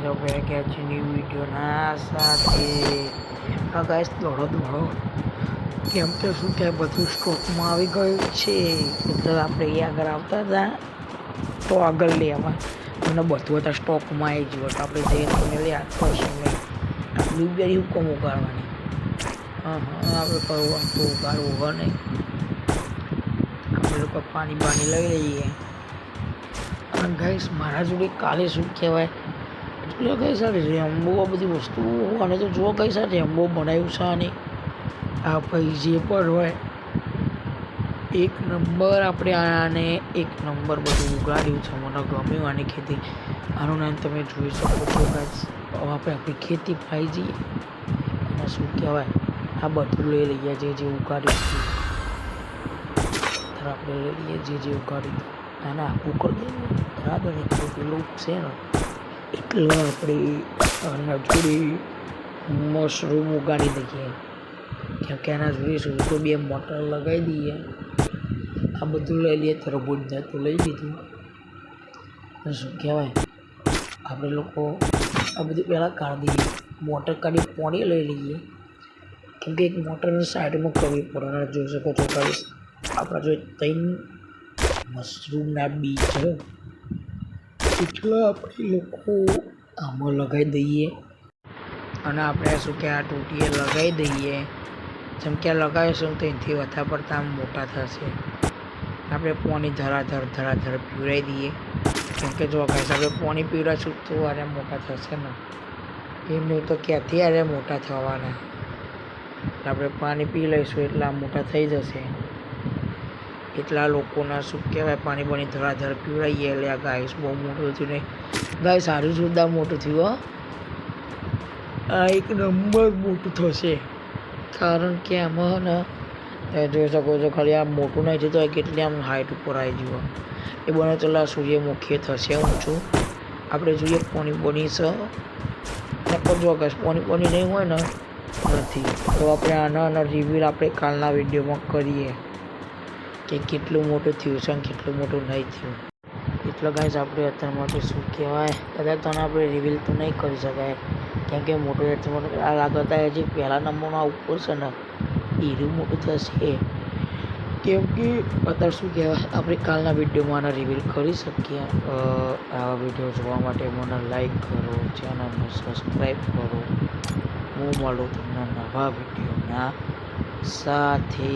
આપણે ગયા છે ન્યૂ વિડીયોના સાથે. હા ગાઈસ, દોડો કેમ કે શું કે બધું સ્ટોકમાં આવી ગયું છે. એટલે આપણે એ આગળ આવતા હતા તો આગળ લેવા અને બધું હતા સ્ટોકમાં આવી ગયું. તો આપણે જઈએ તમે લે આપશું નહીં બ્લુબેરી હુકમ ઉગાડવાની. આપણે કરવું તો ઉગાડવું હોય નહીં. આપણે લોકો પાણી લઈ લઈએ. અને ગાઈસ મારા જોડે કાલે શું કહેવાય એટલે ગાઈસ આ રેમ્બો આ બધી વસ્તુઓ અને તો જો ગાઈસ આ રેમ્બો બનાવ્યું છે. અને આ ભાઈ જે પણ હોય એક નંબર આપણે આને એક નંબર બધું ઉગાડ્યું છે. મને ગમ્યું આની ખેતી. આનું નામ તમે જોઈ શકો છો ગાઈસ. હવે આપણે આપણી ખેતી પાઈ જઈએ અને શું કહેવાય આ બધું લઈ લઈએ જે ઉગાડ્યું છે. આપણે લઈ લઈએ જે ઉગાડ્યું આને આખું કરી દઈએ બરાબર. પેલું છે ને એટલે આપણે આના જોડે મશરૂમ ઉગાડી દઈએ. કેમ કે આના જોડે શું તો 2 મોટર લગાવી દઈએ. આ બધું લઈ લઈએ. તરબૂચને તો લઈ લીધું. શું કહેવાય આપણે લોકો આ બધું પહેલાં કાઢી દઈએ. મોટર કાઢી પાણી લઈ લઈએ. કેમ કે એક મોટરની સાઈડમાં કરવી પડે. અને જોઈ શકો છો ગાઈસ આપણા જો 3 મશરૂમના બીજ છે એટલા આપણે લોકો આમાં લગાવી દઈએ. અને આપણે શું કે આ ટોટીએ લગાવી દઈએ. જેમ કે લગાવીશું તો એનાથી વધારે પડતા આમ મોટા થશે. આપણે પાણી ધરાધર પીવડાવી દઈએ. કેમ કે જો ગાઈસ આપણે પાણી પીવડાવીશું તો આરે મોટા થશે ને. એમ નહીં તો ક્યાંથી આરે મોટા થવાના. આપણે પાણી પી લઈશું એટલે આ મોટા થઈ જશે. એટલા લોકોના શું કહેવાય પાણી ધરાધર પીવડાવીએ એટલે આ ગાઈસ બહુ મોટું થયું નહીં. ગાઈસ સારું જોરદાર મોટું થયું હો. આ એક નંબર મોટું થશે. કારણ કે આમાં ને તમે જોઈ શકો છો ખાલી આ મોટું નહીં થતું હોય કેટલી આમ હાઈટ ઉપર આવી જુઓ. એ બને તો સૂર્યમુખી થશે ઊંચું. આપણે જોઈએ પાણી છે પણ જો ગાઈસ પાણી નહીં હોય ને નથી તો આપણે આના રિવ્યૂ આપણે કાલના વિડીયોમાં કરીએ કે કેટલું મોટું થયું છે અને કેટલું મોટું નહીં થયું. એટલે ગાઈસ આપણે અત્યારે માટે શું કહેવાય કદાચ તને આપણે રિવીલ તો નહીં કરી શકાય. કેમ કે મોટું આ લાગતા જે પહેલા નંબરના ઉપર છે ને એરું મોટું થશે. કેમ કે અત્યારે શું કહેવાય આપણે કાલના વિડીયોમાં આને રિવીલ કરી શકીએ. આવા વિડીયો જોવા માટે મને લાઈક કરો, ચેનલને સબસ્ક્રાઈબ કરો. હું મળું તમને નવા વિડીયોના સાથે.